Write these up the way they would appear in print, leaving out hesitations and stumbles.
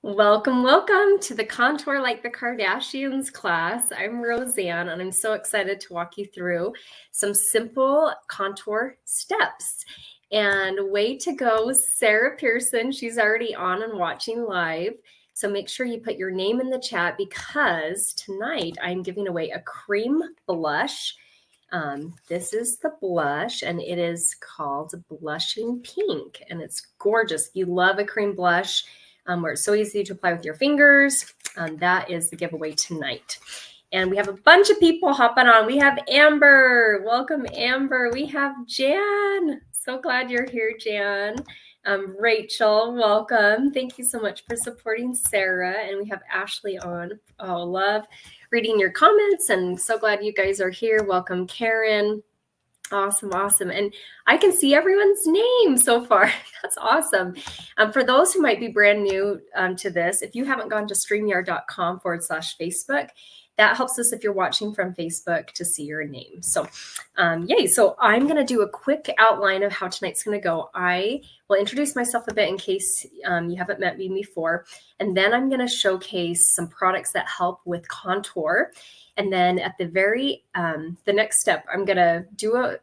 Welcome, welcome to the Contour Like the Kardashians class. I'm Roseanne, and I'm so excited to walk you through some simple contour steps. And way to go, Sarah Pearson. She's already on and watching live. So make sure you put your name in the chat because tonight I'm giving away a cream blush. This is the blush, and it is called Blushing Pink, and it's gorgeous. If you love a cream blush, where it's so easy to apply with your fingers, that is the giveaway tonight. And we have a bunch of people hopping on. We have Amber. Welcome, Amber. We have Jan. So glad you're here, Jan. Rachel, welcome. Thank you so much for supporting Sarah. And we have Ashley on. Oh, love reading your comments, and so glad you guys are here. Welcome, Karen. Awesome. And I can see everyone's name so far. That's awesome. For those who might be brand new to this, if you haven't gone to streamyard.com/Facebook, that helps us if you're watching from Facebook to see your name. So yay. So I'm going to do a quick outline of how tonight's going to go. I will introduce myself a bit in case you haven't met me before. And then I'm going to showcase some products that help with contour. And then at the very, the next step, I'm going to do a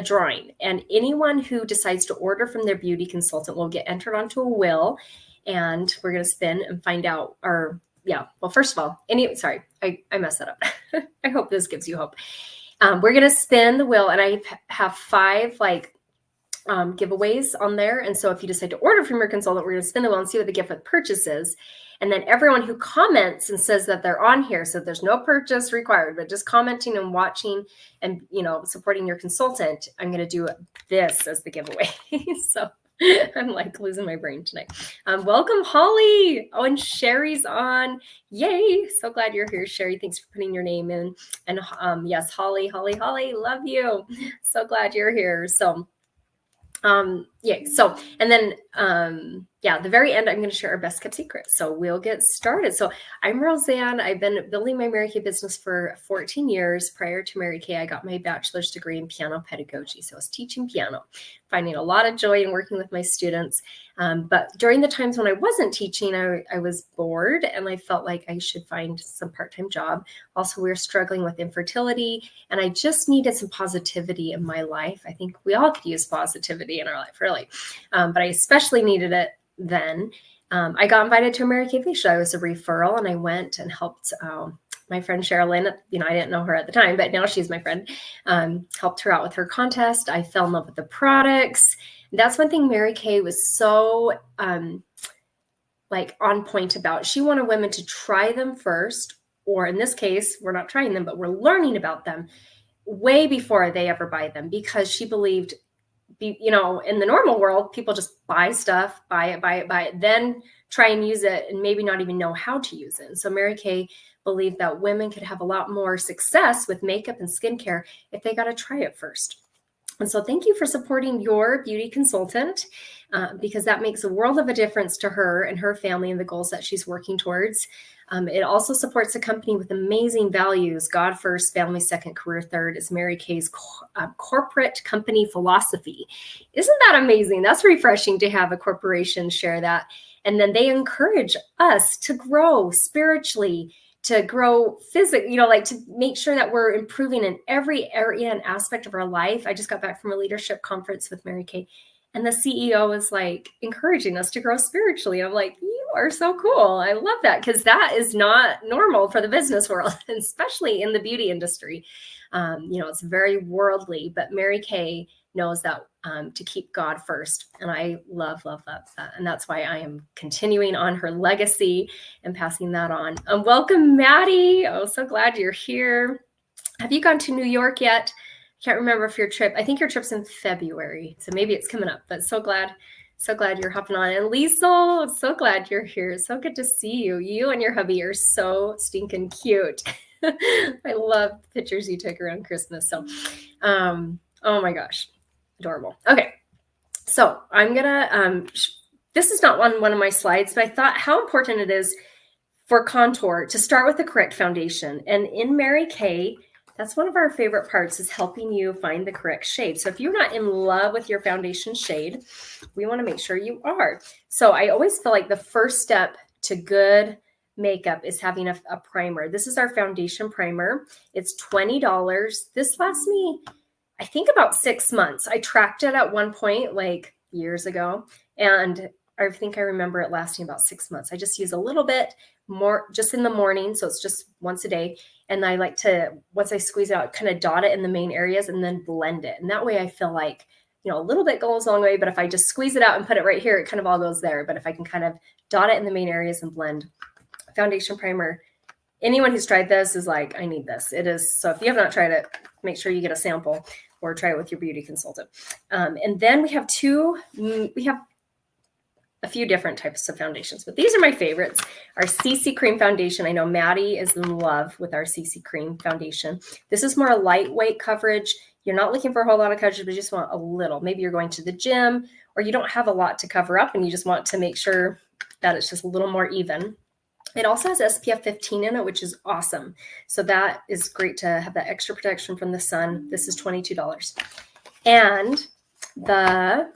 drawing. And anyone who decides to order from their beauty consultant will get entered onto a wheel. And we're going to spin and find out, well, first of all, I messed that up. I hope this gives you hope. We're going to spin the wheel, and I have 5 giveaways on there. And so if you decide to order from your consultant, we're going to spin the wheel and see what the gift with purchase is. And then everyone who comments and says that they're on here, so there's no purchase required, but just commenting and watching and, supporting your consultant, I'm going to do this as the giveaway. So I'm like losing my brain tonight. Welcome, Holly. Oh, and Sherry's on. Yay. So glad you're here, Sherry. Thanks for putting your name in. And yes, Holly, love you. So glad you're here. So yay. So, and then, the very end, I'm going to share our best kept secrets. So we'll get started. So I'm Roseanne. I've been building my Mary Kay business for 14 years. Prior to Mary Kay, I got my bachelor's degree in piano pedagogy. So I was teaching piano, finding a lot of joy in working with my students. But during the times when I wasn't teaching, I was bored and I felt like I should find some part-time job. Also, we were struggling with infertility and I just needed some positivity in my life. I think we all could use positivity in our life, really. But I especially needed it then. I got invited to a Mary Kay facial. I was a referral and I went and helped my friend Sherilyn. I didn't know her at the time, but now she's my friend. Helped her out with her contest. I fell in love with the products. That's one thing Mary Kay was so on point about. She wanted women to try them first, or in this case, we're not trying them, but we're learning about them way before they ever buy them, because she believed, in the normal world, people just buy stuff, buy it, then try and use it and maybe not even know how to use it. And so Mary Kay believed that women could have a lot more success with makeup and skincare if they got to try it first. And so thank you for supporting your beauty consultant, because that makes a world of a difference to her and her family and the goals that she's working towards. It also supports a company with amazing values. God first, family second, career third is Mary Kay's corporate company philosophy. Isn't that amazing? That's refreshing to have a corporation share that. And then they encourage us to grow spiritually, to grow physically, to make sure that we're improving in every area and aspect of our life. I just got back from a leadership conference with Mary Kay, and the CEO was encouraging us to grow spiritually. I'm like, you are so cool. I love that, because that is not normal for the business world, especially in the beauty industry. It's very worldly, but Mary Kay knows that to keep God first. And I love that. And that's why I am continuing on her legacy and passing that on. Welcome, Maddie. Oh, so glad you're here. Have you gone to New York yet? Can't remember if I think your trip's in February. So maybe it's coming up, but so glad you're hopping on. And Liesl, so glad you're here. So good to see you. You and your hubby are so stinking cute. I love the pictures you took around Christmas. So, oh my gosh. Adorable. Okay. So I'm going to, this is not one of my slides, but I thought how important it is for contour to start with the correct foundation. And in Mary Kay, that's one of our favorite parts, is helping you find the correct shade. So if you're not in love with your foundation shade, we want to make sure you are. So I always feel like the first step to good makeup is having a primer. This is our foundation primer. It's $20. This lasts me, I think, about 6 months. I tracked it at one point, like years ago, and I think I remember it lasting about 6 months. I just use a little bit more just in the morning. So it's just once a day. And I like to, once I squeeze it out, kind of dot it in the main areas and then blend it. And that way I feel like, you know, a little bit goes a long way, but if I just squeeze it out and put it right here, it kind of all goes there. But if I can kind of dot it in the main areas and blend. Foundation primer, anyone who's tried this is like, I need this. It is. So if you have not tried it, make sure you get a sample or try it with your beauty consultant. And then we have a few different types of foundations, but these are my favorites. Our CC Cream Foundation. I know Maddie is in love with our CC Cream Foundation. This is more a lightweight coverage. You're not looking for a whole lot of coverage, but you just want a little. Maybe you're going to the gym or you don't have a lot to cover up and you just want to make sure that it's just a little more even. It also has SPF 15 in it, which is awesome. So that is great to have that extra protection from the sun. This is $22. And the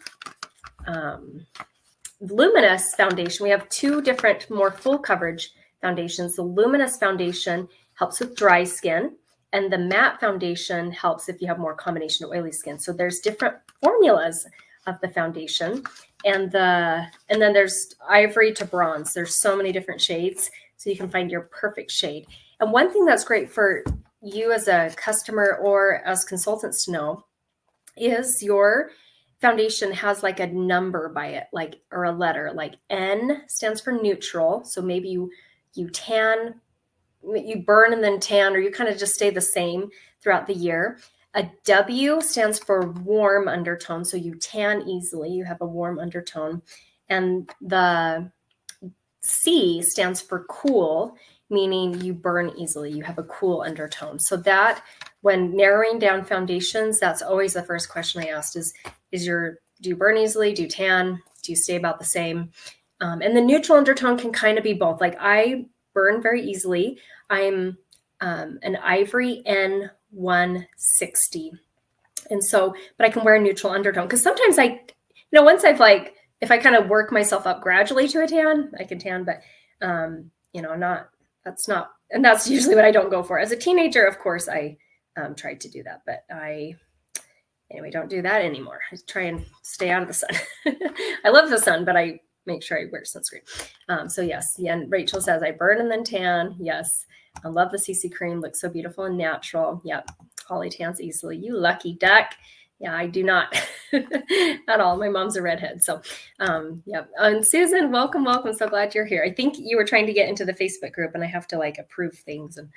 Luminous Foundation, we have two different, more full coverage foundations. The Luminous Foundation helps with dry skin, and the Matte Foundation helps if you have more combination of oily skin. So there's different formulas of the foundation. And then there's ivory to bronze. There's so many different shades, so you can find your perfect shade. And one thing that's great for you as a customer or as consultants to know is your foundation has like a number by it, like, or a letter, like N stands for neutral. So maybe you tan, you burn and then tan, or you kind of just stay the same throughout the year. A W stands for warm undertone. So you tan easily, you have a warm undertone. And the C stands for cool, meaning you burn easily, you have a cool undertone. So that, when narrowing down foundations, that's always the first question I asked is do you burn easily? Do you tan? Do you stay about the same? And the neutral undertone can kind of be both. Like I burn very easily. I'm an Ivory N160. And so, but I can wear a neutral undertone because sometimes once I've like, if I kind of work myself up gradually to a tan, I can tan, but that's usually what I don't go for. As a teenager, of course, I tried to do that, but I don't do that anymore. I try and stay out of the sun. I love the sun, but I make sure I wear sunscreen. So yes, yeah, and Rachel says I burn and then tan. Yes, I love the CC cream. Looks so beautiful and natural. Yep, Holly tans easily. You lucky duck. Yeah, I do not at all. My mom's a redhead. So, yep. And Susan, welcome. So glad you're here. I think you were trying to get into the Facebook group and I have to like approve things. And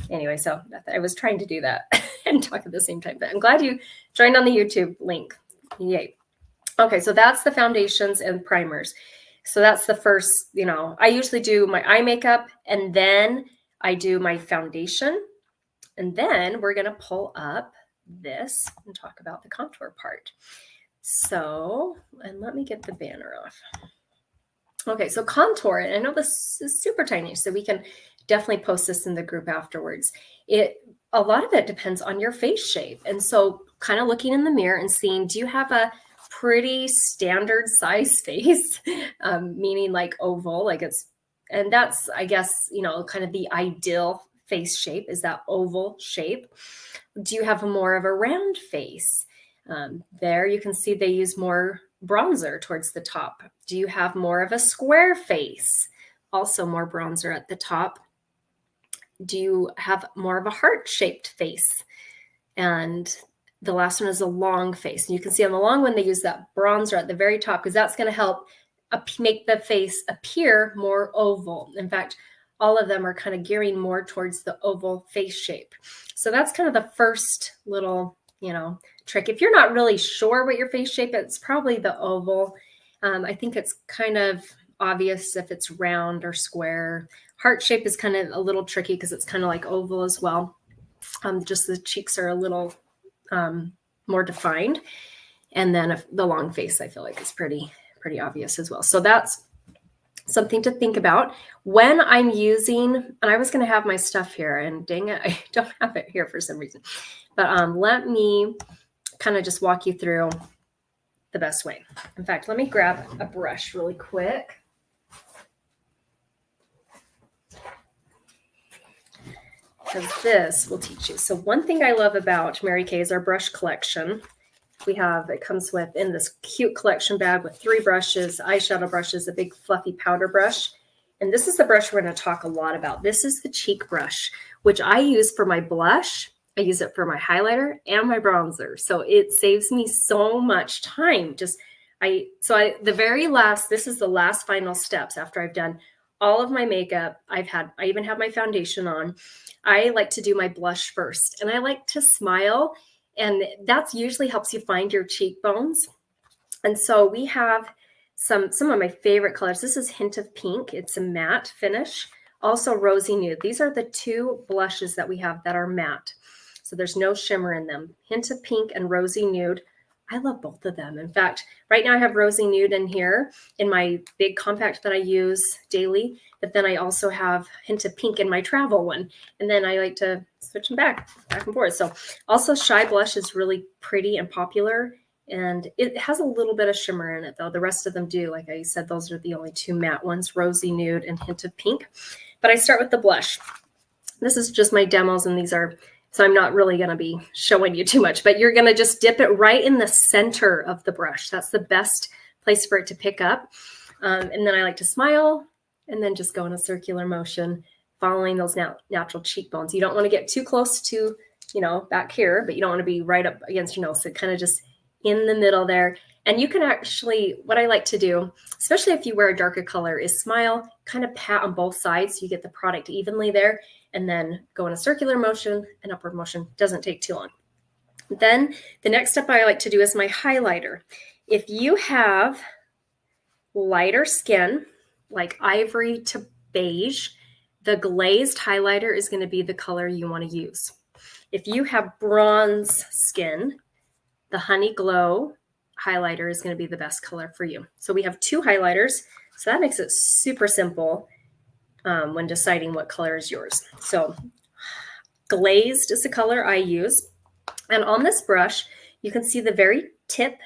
anyway, so I was trying to do that and talk at the same time, but I'm glad you joined on the YouTube link. Yay. Okay. So that's the foundations and primers. So that's the first, I usually do my eye makeup and then I do my foundation. And then we're going to pull up this and talk about the contour part. So, and let me get the banner off. Okay, so contour, and I know this is super tiny, so we can definitely post this in the group afterwards. A lot of it depends on your face shape. And so kind of looking in the mirror and seeing, do you have a pretty standard size face, meaning like oval, and that's, I guess, kind of the ideal face shape is that oval shape. Do you have more of a round face? There you can see they use more bronzer towards the top. Do you have more of a square face? Also more bronzer at the top. Do you have more of a heart-shaped face? And the last one is a long face. And you can see on the long one, they use that bronzer at the very top because that's going to help make the face appear more oval. In fact, all of them are kind of gearing more towards the oval face shape. So that's kind of the first little, trick. If you're not really sure what your face shape is, it's probably the oval. I think it's kind of obvious if it's round or square. Heart shape is kind of a little tricky because it's kind of like oval as well. Just the cheeks are a little more defined. And then the long face, I feel like is pretty obvious as well. So that's something to think about when I'm using, and I was going to have my stuff here and dang it, I don't have it here for some reason, but let me kind of just walk you through the best way. In fact, let me grab a brush really quick. because this will teach you. So one thing I love about Mary Kay is our brush collection. It comes with in this cute collection bag with 3 brushes, eyeshadow brushes, a big fluffy powder brush. And this is the brush we're going to talk a lot about. This is the cheek brush, which I use for my blush. I use it for my highlighter and my bronzer. So it saves me so much time. This is the last final steps after I've done all of my makeup. I even have my foundation on. I like to do my blush first, and I like to smile, and that usually helps you find your cheekbones. And so we have some of my favorite colors. This is Hint of Pink. It's a matte finish. Also Rosy Nude. These are the 2 blushes that we have that are matte. So there's no shimmer in them. Hint of Pink and Rosy Nude. I love both of them. In fact, right now I have Rosy Nude in here in my big compact that I use daily. But then I also have Hint of Pink in my travel one. And then I like to switch them back and forth. So also Shy Blush is really pretty and popular. And it has a little bit of shimmer in it, though. The rest of them do. Like I said, those are the only 2 matte ones, Rosy Nude and Hint of Pink. But I start with the blush. This is just my demos, and these are, so I'm not really going to be showing you too much, but you're going to just dip it right in the center of the brush. That's the best place for it to pick up. And then I like to smile and then just go in a circular motion, following those natural cheekbones. You don't want to get too close to, back here, but you don't want to be right up against your nose. So kind of just in the middle there. And you can actually, what I like to do, especially if you wear a darker color, is smile, kind of pat on both sides so you get the product evenly there, and then go in a circular motion and upward motion. Doesn't take too long. Then the next step I like to do is my highlighter. If you have lighter skin, like ivory to beige, the glazed highlighter is going to be the color you want to use. If you have bronze skin, the Honey Glow highlighter is going to be the best color for you. So we have 2 highlighters. So that makes it super simple when deciding what color is yours. So glazed is the color I use. And on this brush, you can see the very tip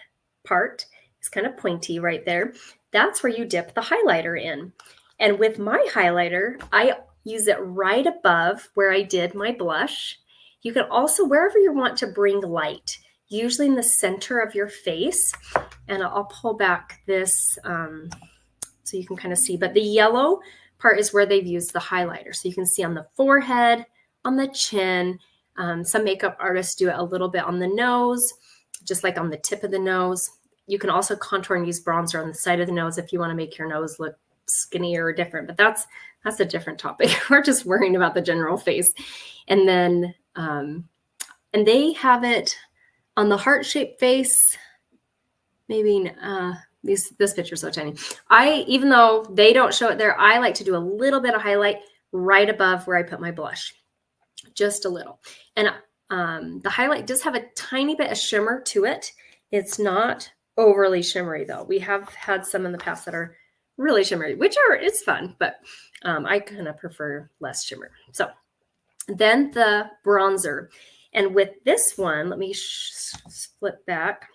part is kind of pointy right there. That's where you dip the highlighter in. And with my highlighter, I use it right above where I did my blush. You can also, wherever you want to bring light, usually in the center of your face. And I'll pull back this so you can kind of see. But the yellow part is where they've used the highlighter. So you can see on the forehead, on the chin. Some makeup artists do it a little bit on the nose, just like on the tip of the nose. You can also contour and use bronzer on the side of the nose if you want to make your nose look skinnier or different. But that's a different topic. We're just worrying about the general face. And then, and they have it on the heart-shaped face. Maybe this picture's so tiny. Even though they don't show it there, I like to do a little bit of highlight right above where I put my blush, just a little. And the highlight does have a tiny bit of shimmer to it. It's not overly shimmery though. We have had some in the past that are really shimmery, it's fun, but I kind of prefer less shimmer. So then the bronzer. And with this one, let me flip back.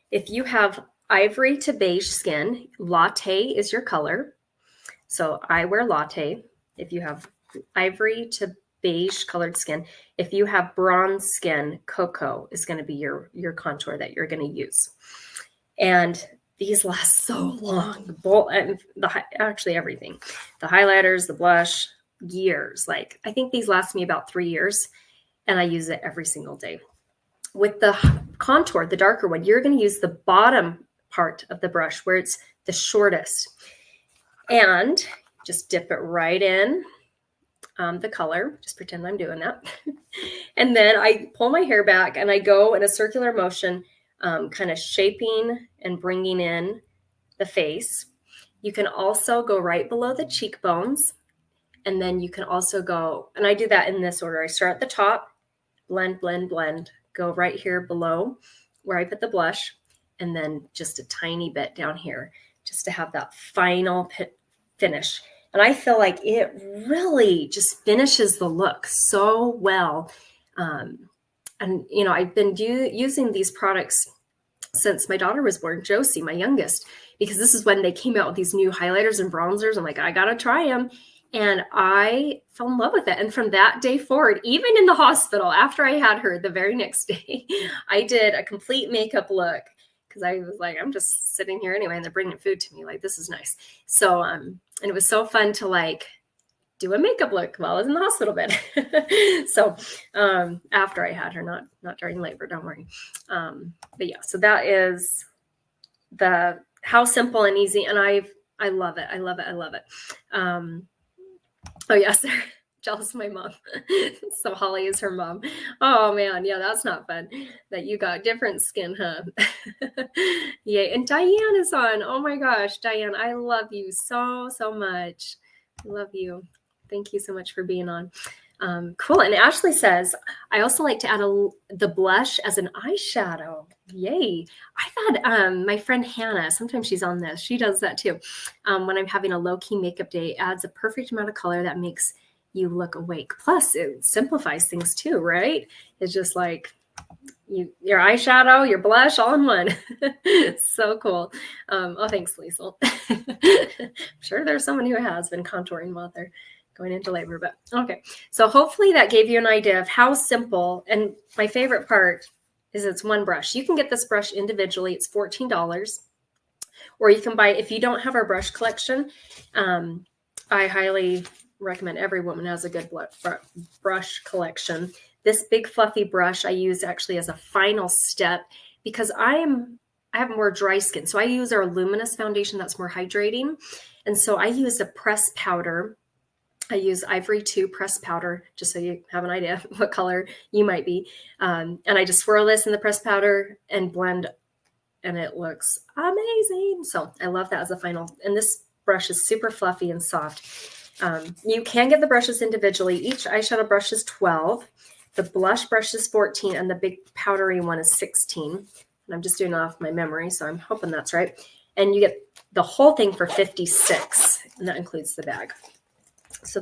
If you have ivory to beige skin, latte is your color. So I wear latte. If you have ivory to beige colored skin, if you have bronze skin, cocoa is going to be your contour that you're going to use. And these last so long. Actually everything. The highlighters, the blush, years. Like I think these last me about 3 years. And I use it every single day. With the contour, the darker one, you're going to use the bottom part of the brush where it's the shortest. And just dip it right in the color. Just pretend I'm doing that. And then I pull my hair back and I go in a circular motion, kind of shaping and bringing in the face. You can also go right below the cheekbones. And then you can also go, and I do that in this order. I start at the top, blend, blend, blend, go right here below where I put the blush, and then just a tiny bit down here just to have that final finish. And I feel like it really just finishes the look so well. And, I've been using these products since my daughter was born, Josie, my youngest, because this is when they came out with these new highlighters and bronzers. I'm like, I got to try them. And I fell in love with it. And from that day forward, even in the hospital, after I had her the very next day, I did a complete makeup look because I was like, I'm just sitting here anyway, and they're bringing food to me. Like, this is nice. So, and it was so fun to like do a makeup look while I was in the hospital bed. So, after I had her, not during labor, don't worry. But yeah, so that is how simple and easy. And I love it. I love it. I love it. Oh yes. Jealous of my mom. So Holly is her mom. Oh man, yeah, that's not fun. That you got different skin, huh? Yay. And Diane is on. Oh my gosh, Diane, I love you so much. I love you. Thank you so much for being on. Cool. And Ashley says, I also like to add the blush as an eyeshadow. Yay. I've had my friend Hannah, sometimes she's on this. She does that too. When I'm having a low-key makeup day, adds a perfect amount of color that makes you look awake. Plus, it simplifies things too, right? It's just like your eyeshadow, your blush, all in one. So cool. Oh, thanks, Liesl. I'm sure there's someone who has been contouring while they're going into labor, but okay. So hopefully that gave you an idea of how simple. And my favorite part is it's one brush. You can get this brush individually. It's $14. Or you can buy, if you don't have our brush collection, I highly recommend every woman has a good brush collection. This big fluffy brush I use actually as a final step because I have more dry skin. So I use our luminous foundation that's more hydrating. And so I use a press powder. I use Ivory 2 press powder, just so you have an idea of what color you might be. And I just swirl this in the press powder and blend, and it looks amazing. So I love that as a final. And this brush is super fluffy and soft. You can get the brushes individually. Each eyeshadow brush is $12. The blush brush is $14, and the big powdery one is $16. And I'm just doing it off my memory, so I'm hoping that's right. And you get the whole thing for $56, and that includes the bag. So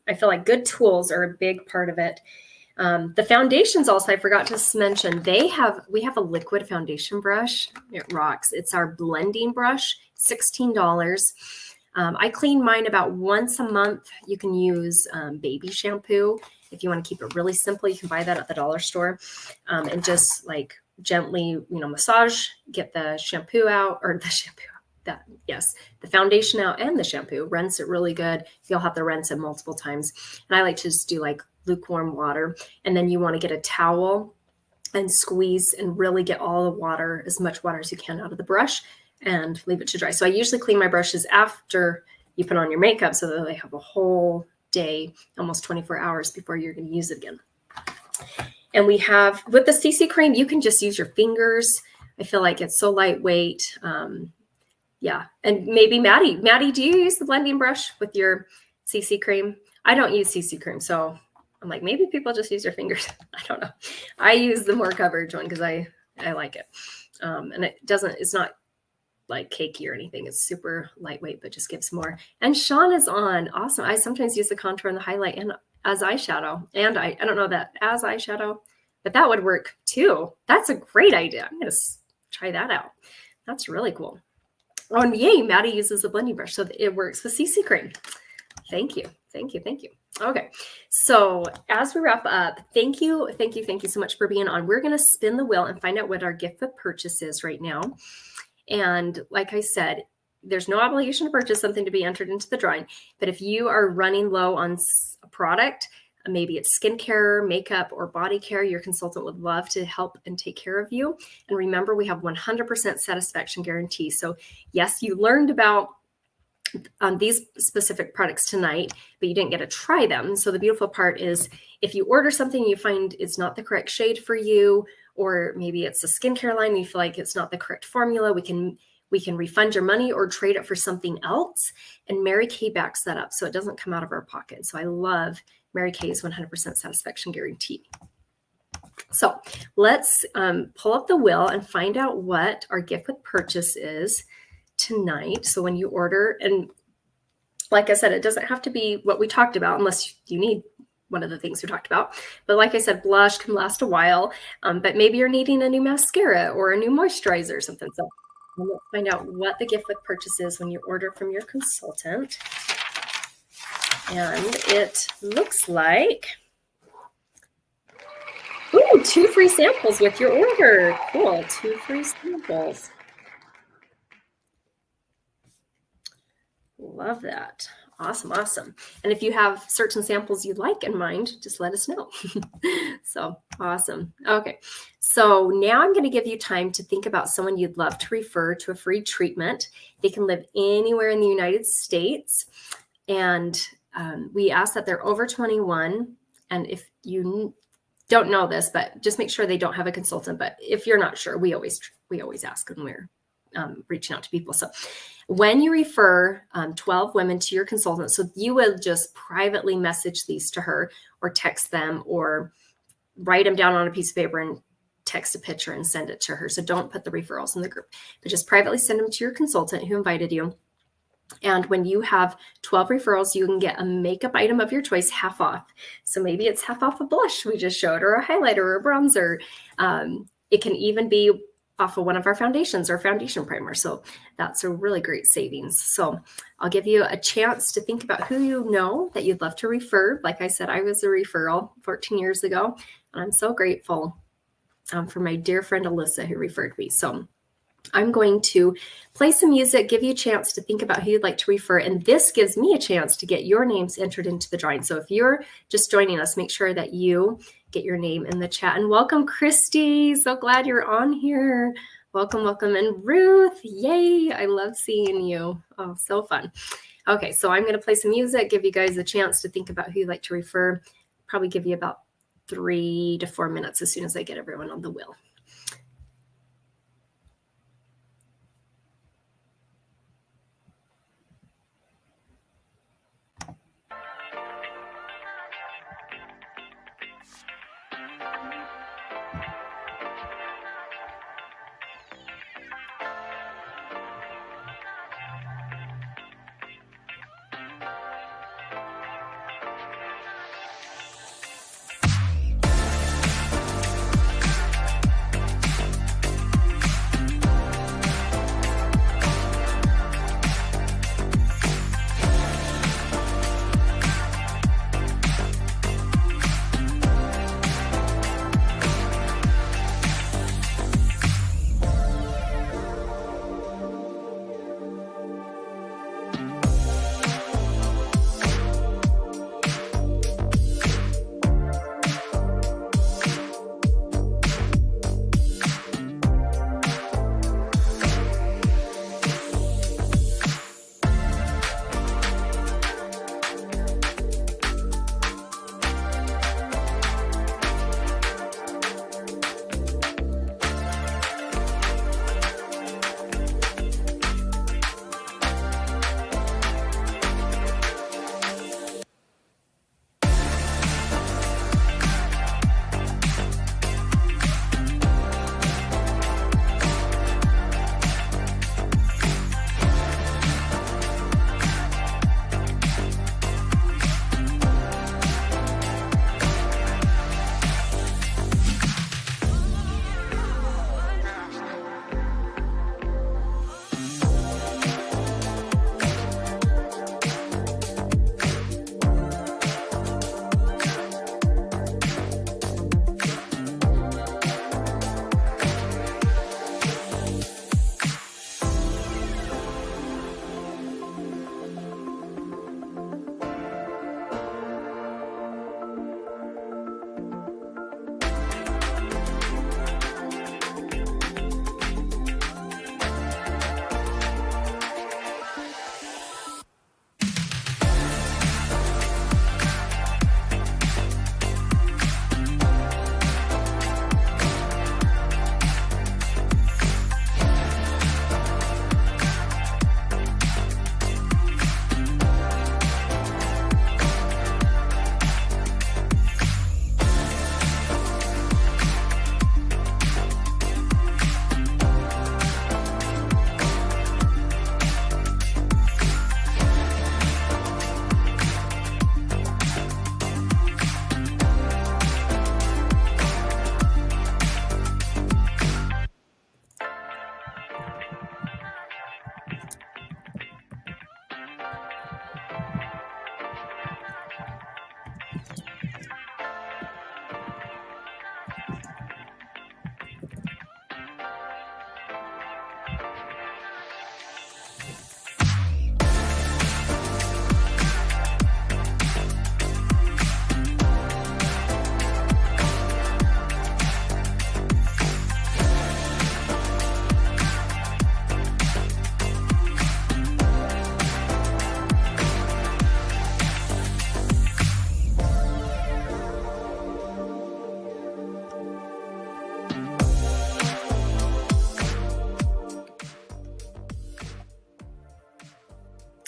I feel like good tools are a big part of it. The foundations also, I forgot to mention, we have a liquid foundation brush. It rocks. It's our blending brush, $16. I clean mine about once a month. You can use baby shampoo. If you want to keep it really simple, you can buy that at the dollar store and just like gently, massage, get the shampoo out, or the shampoo the foundation out and the shampoo. Rinse it really good. You'll have to rinse it multiple times. And I like to just do like lukewarm water. And then you want to get a towel and squeeze and really get all the water, as much water as you can out of the brush, and leave it to dry. So I usually clean my brushes after you put on your makeup so that they have a whole day, almost 24 hours before you're going to use it again. And we have, with the CC cream, you can just use your fingers. I feel like it's so lightweight. Yeah. And maybe Maddie, do you use the blending brush with your CC cream? I don't use CC cream. So I'm like, maybe people just use their fingers. I don't know. I use the more coverage one because I like it. And it's not like cakey or anything. It's super lightweight, but just gives more. And Sean is on. Awesome. I sometimes use the contour and the highlight and as eyeshadow. And I don't know that as eyeshadow, but that would work too. That's a great idea. I'm going to try that out. That's really cool. Oh, and yay, Maddie uses the blending brush, so it works with CC cream. Thank you. Okay, so as we wrap up, thank you so much for being on. We're going to spin the wheel and find out what our gift with purchase is right now. And like I said, there's no obligation to purchase something to be entered into the drawing. But if you are running low on a product, maybe it's skincare, makeup, or body care, your consultant would love to help and take care of you. And remember, we have 100% satisfaction guarantee. So yes, you learned about these specific products tonight, but you didn't get to try them. So the beautiful part is if you order something, you find it's not the correct shade for you, or maybe it's a skincare line, you feel like it's not the correct formula, we can refund your money or trade it for something else. And Mary Kay backs that up, so it doesn't come out of our pocket. So I love Mary Kay's 100% satisfaction guarantee. So let's pull up the wheel and find out what our gift with purchase is tonight. So when you order, and like I said, it doesn't have to be what we talked about unless you need one of the things we talked about. But like I said, blush can last a while, but maybe you're needing a new mascara or a new moisturizer or something. So let's find out what the gift with purchase is when you order from your consultant. And it looks like, ooh, 2 free samples with your order. Cool, 2 free samples. Love that. Awesome, awesome. And if you have certain samples you'd like in mind, just let us know. So awesome. Okay, so now I'm going to give you time to think about someone you'd love to refer to a free treatment. They can live anywhere in the United States. And we ask that they're over 21. And if you don't know this, but just make sure they don't have a consultant. But if you're not sure, we always ask when we're reaching out to people. So when you refer 12 women to your consultant, so you will just privately message these to her or text them or write them down on a piece of paper and text a picture and send it to her. So don't put the referrals in the group, but just privately send them to your consultant who invited you. And when you have 12 referrals, you can get a makeup item of your choice half off. So maybe it's half off a blush we just showed, or a highlighter or a bronzer. It can even be off of one of our foundations or foundation primer. So that's a really great savings. So I'll give you a chance to think about who you know that you'd love to refer. Like I said, I was a referral 14 years ago, and I'm so grateful for my dear friend Alyssa who referred me. So I'm going to play some music, give you a chance to think about who you'd like to refer. And this gives me a chance to get your names entered into the drawing. So if you're just joining us, make sure that you get your name in the chat. And welcome, Christy. So glad you're on here. Welcome, welcome. And Ruth, yay. I love seeing you. Oh, so fun. Okay, so I'm going to play some music, give you guys a chance to think about who you'd like to refer. Probably give you about 3 to 4 minutes as soon as I get everyone on the wheel.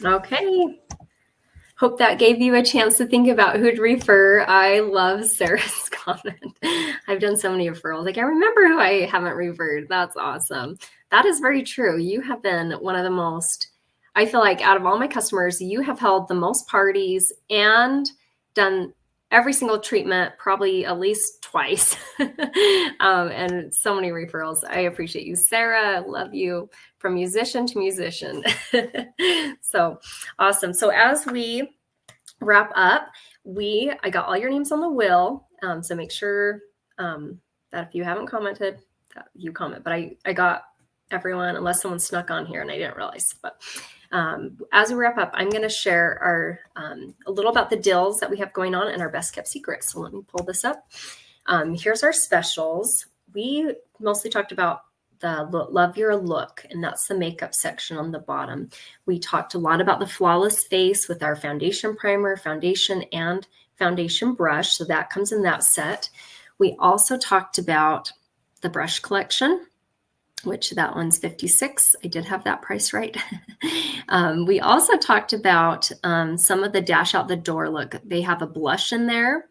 Okay. Hope that gave you a chance to think about who to refer. I love Sarah's comment. I've done so many referrals. I can't remember who I haven't referred. That's awesome. That is very true. You have been one of the most, I feel like out of all my customers, you have held the most parties and done every single treatment probably at least twice. And so many referrals. I appreciate you, Sarah. I love you from musician to musician. So awesome. So as we wrap up, I got all your names on the wheel. So make sure that if you haven't commented, that you comment. But I got everyone, unless someone snuck on here and I didn't realize. But as we wrap up, I'm going to share a little about the deals that we have going on and our best kept secrets. So let me pull this up. Here's our specials. We mostly talked about the Love Your Look, and that's the makeup section on the bottom. We talked a lot about the Flawless Face with our foundation primer, foundation, and foundation brush. So that comes in that set. We also talked about the brush collection, which that one's $56. I did have that price right. We also talked about some of the Dash Out the Door look. They have a blush in there.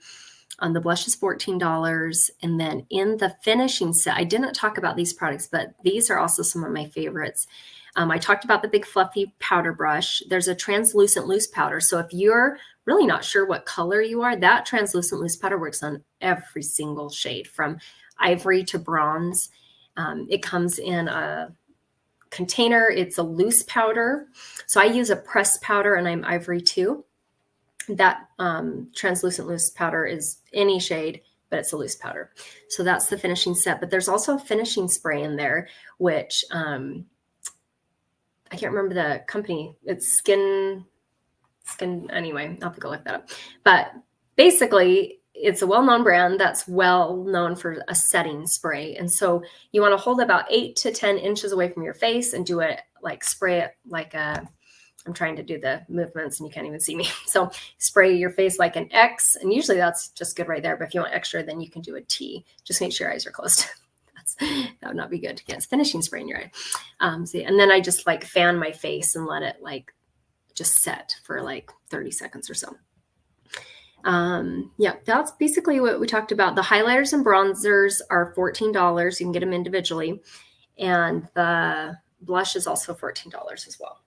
The blush is $14. And then in the finishing set, I didn't talk about these products, but these are also some of my favorites. I talked about the big fluffy powder brush. There's a translucent loose powder. So if you're really not sure what color you are, that translucent loose powder works on every single shade from ivory to bronze. It comes in a container. It's a loose powder. So I use a pressed powder and I'm ivory too. That translucent loose powder is any shade, but it's a loose powder. So that's the finishing set. But there's also a finishing spray in there, which I can't remember the company. It's Skin. Anyway, I'll have to go look that up. But basically, it's a well-known brand that's well known for a setting spray. And so you want to hold about 8 to 10 inches away from your face and do it like spray it like I'm trying to do the movements and you can't even see me. So spray your face like an X, and usually that's just good right there. But if you want extra, then you can do a T. Just make sure your eyes are closed. That would not be good to get finishing spray in your eye. And then I just like fan my face and let it like just set for like 30 seconds or so. Yeah, that's basically what we talked about. The highlighters and bronzers are $14. You can get them individually. And the blush is also $14 as well.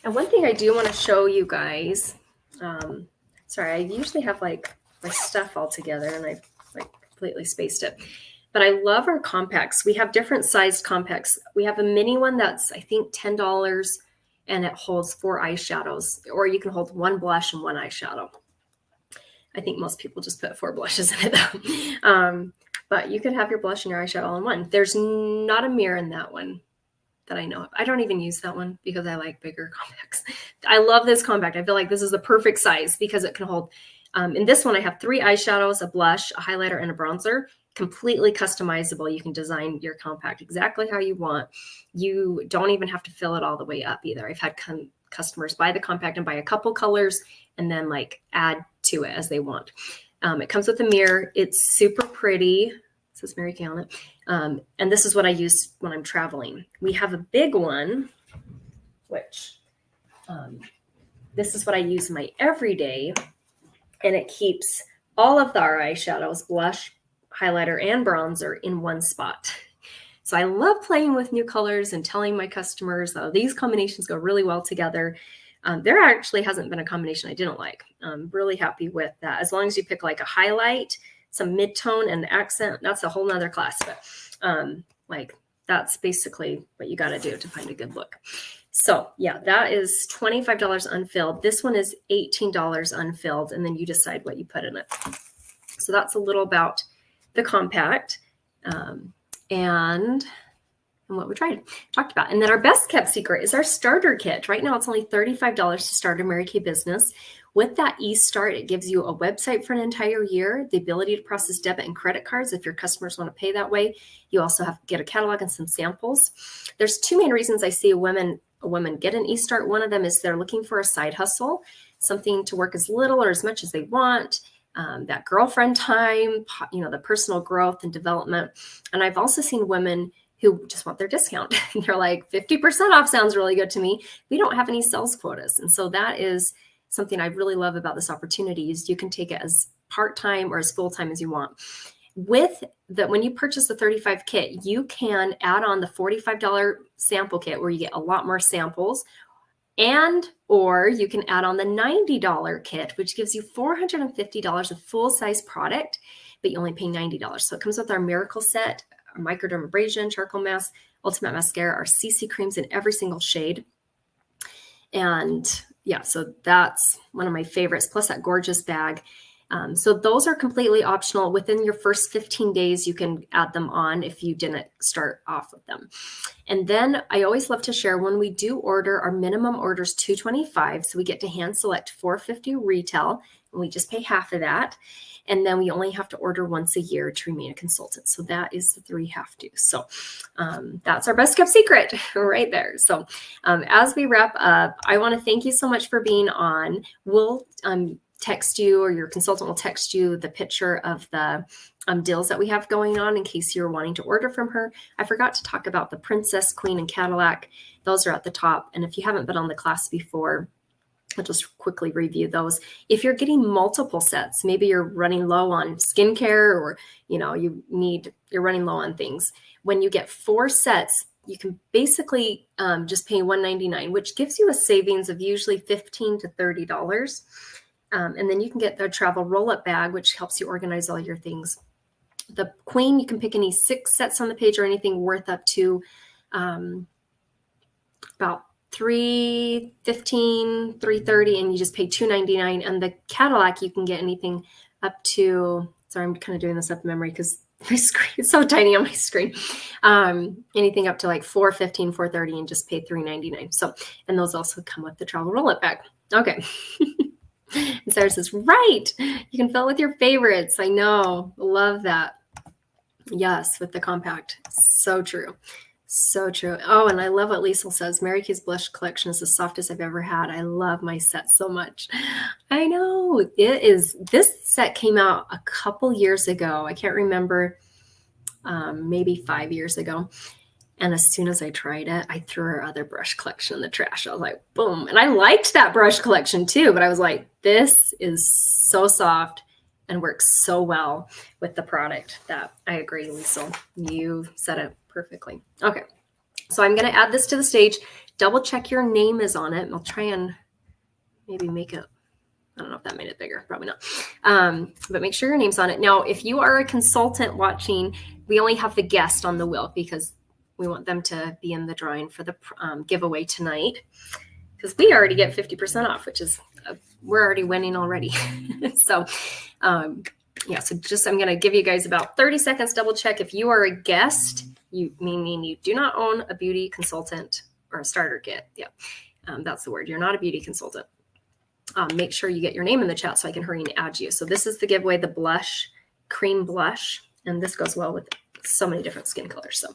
And one thing I do want to show you guys, sorry, I usually have like my stuff all together and I've like completely spaced it, but I love our compacts. We have different sized compacts. We have a mini one that's I think $10 and it holds 4 eyeshadows, or you can hold 1 blush and 1 eyeshadow. I think most people just put 4 blushes in it though. But you could have your blush and your eyeshadow all in one. There's not a mirror in that one that I know of. I don't even use that one because I like bigger compacts. I love this compact. I feel like this is the perfect size because it can hold, in this one I have 3 eyeshadows, a blush, a highlighter, and a bronzer. Completely customizable. You can design your compact exactly how you want. You don't even have to fill it all the way up either. I've had customers buy the compact and buy a couple colors and then like add to it as they want. It comes with a mirror. It's super pretty. It says Mary Kay on it. And this is what I use when I'm traveling. We have a big one, which this is what I use in my everyday, and it keeps all of our eyeshadows, blush, highlighter, and bronzer in one spot. So I love playing with new colors and telling my customers, oh, these combinations go really well together. There actually hasn't been a combination I didn't like. I'm really happy with that. As long as you pick like a highlight, some mid-tone, and accent, that's a whole nother class. But like that's basically what you got to do to find a good look. So yeah, that is $25 unfilled. This one is $18 unfilled, and then you decide what you put in it. So that's a little about the compact and what we talked about. And then our best kept secret is our starter kit. Right now, it's only $35 to start a Mary Kay business. With that eStart, it gives you a website for an entire year, the ability to process debit and credit cards if your customers want to pay that way. You also have to get a catalog and some samples. There's 2 main reasons I see a woman get an eStart. One of them is they're looking for a side hustle, something to work as little or as much as they want. That girlfriend time, the personal growth and development. And I've also seen women who just want their discount. They're like, 50% off sounds really good to me. We don't have any sales quotas. And so that is something I really love about this opportunity is you can take it as part-time or as full-time as you want. With that, when you purchase the 35 kit, you can add on the $45 sample kit where you get a lot more samples, or you can add on the $90 kit, which gives you $450 of full-size product, but you only pay $90. So it comes with our miracle set, our microdermabrasion, charcoal mask, ultimate mascara, our CC creams in every single shade. And yeah, so that's one of my favorites, plus that gorgeous bag. So those are completely optional. Within your first 15 days, you can add them on if you didn't start off with them. And then I always love to share when we do order, our minimum order is $225. So we get to hand select $450 retail, and we just pay half of that. And then we only have to order once a year to remain a consultant. So that is the 3 have to. So that's our best kept secret right there. So as we wrap up, I want to thank you so much for being on. We'll text you, or your consultant will text you the picture of the deals that we have going on in case you're wanting to order from her. I forgot to talk about the Princess, Queen, and Cadillac. Those are at the top. And if you haven't been on the class before, I'll just quickly review those. If you're getting multiple sets, maybe you're running low on skincare, or you're running low on things. When you get 4 sets, you can basically just pay $199, which gives you a savings of usually $15 to $30. And then you can get the travel roll-up bag, which helps you organize all your things. The Queen, you can pick any 6 sets on the page or anything worth up to about $315, $330, and you just pay $299. And the Cadillac, you can get anything up to, sorry, I'm kind of doing this up in memory because my screen is so tiny on my screen. Anything up to like $415, $430, and just pay $399. So, and those also come with the travel roll-up bag. Okay. And Sarah says, right, you can fill it with your favorites. I know. Love that. Yes, with the compact. So true. So true. Oh, and I love what Liesl says. Mary Kay's blush collection is the softest I've ever had. I love my set so much. I know. It is. This set came out a couple years ago. I can't remember, maybe 5 years ago. And as soon as I tried it, I threw her other brush collection in the trash. I was like, boom. And I liked that brush collection too, but I was like, this is so soft and works so well with the product that I agree, Liesl. You said it perfectly. Okay. So I'm going to add this to the stage. Double check your name is on it. I'll try and maybe make it, I don't know if that made it bigger, probably not. But make sure your name's on it. Now, if you are a consultant watching, we only have the guest on the wheel because we want them to be in the drawing for the giveaway tonight, because we already get 50% off, which is, we're already winning already. So, yeah, so just, I'm going to give you guys about 30 seconds, double check. If you are a guest, meaning you do not own a beauty consultant or a starter kit. Yeah, that's the word. You're not a beauty consultant. Make sure you get your name in the chat so I can hurry and add you. So this is the giveaway, the blush, cream blush, and this goes well with so many different skin colors. So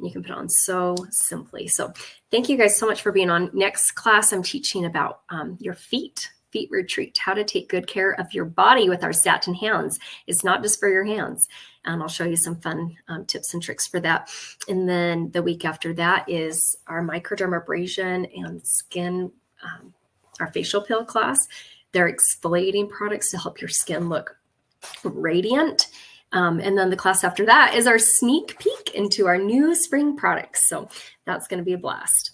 you can put on so simply. So thank you guys so much for being on. Next class, I'm teaching about your feet retreat, how to take good care of your body with our satin hands. It's not just for your hands. And I'll show you some fun tips and tricks for that. And then the week after that is our microdermabrasion and skin, our facial peel class. They're exfoliating products to help your skin look radiant. And then the class after that is our sneak peek into our new spring products. So that's going to be a blast.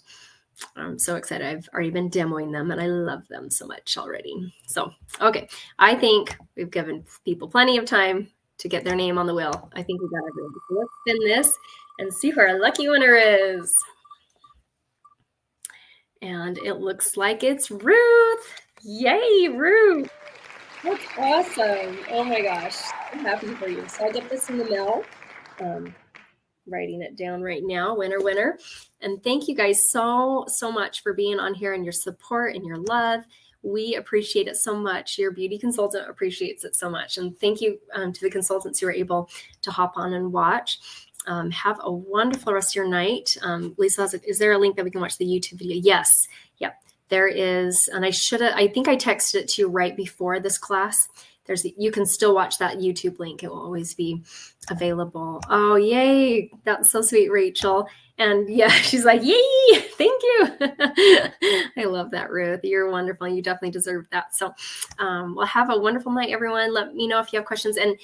I'm so excited. I've already been demoing them and I love them so much already. So, okay. I think we've given people plenty of time to get their name on the wheel. I think we got everyone. So let's spin this and see who our lucky winner is. And it looks like it's Ruth. Yay, Ruth. That's awesome. Oh my gosh. I'm happy for you. So I'll get this in the mail. Writing it down right now. Winner, winner. And thank you guys so much for being on here and your support and your love. We appreciate it so much. Your beauty consultant appreciates it so much. And thank you to the consultants who are able to hop on and watch. Have a wonderful rest of your night. Lisa, is there a link that we can watch the YouTube video? Yes. Yep. There is. And I think I texted it to you right before this class. you can still watch that YouTube link. It will always be available. Oh, yay. That's so sweet, Rachel. And yeah, she's like, yay, thank you. I love that, Ruth. You're wonderful. You definitely deserve that. So well, have a wonderful night, everyone. Let me know if you have questions, and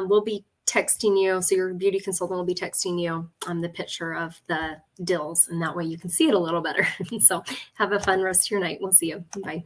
we'll be texting you. So your beauty consultant will be texting you the picture of the dills, and that way you can see it a little better. So have a fun rest of your night. We'll see you. Bye.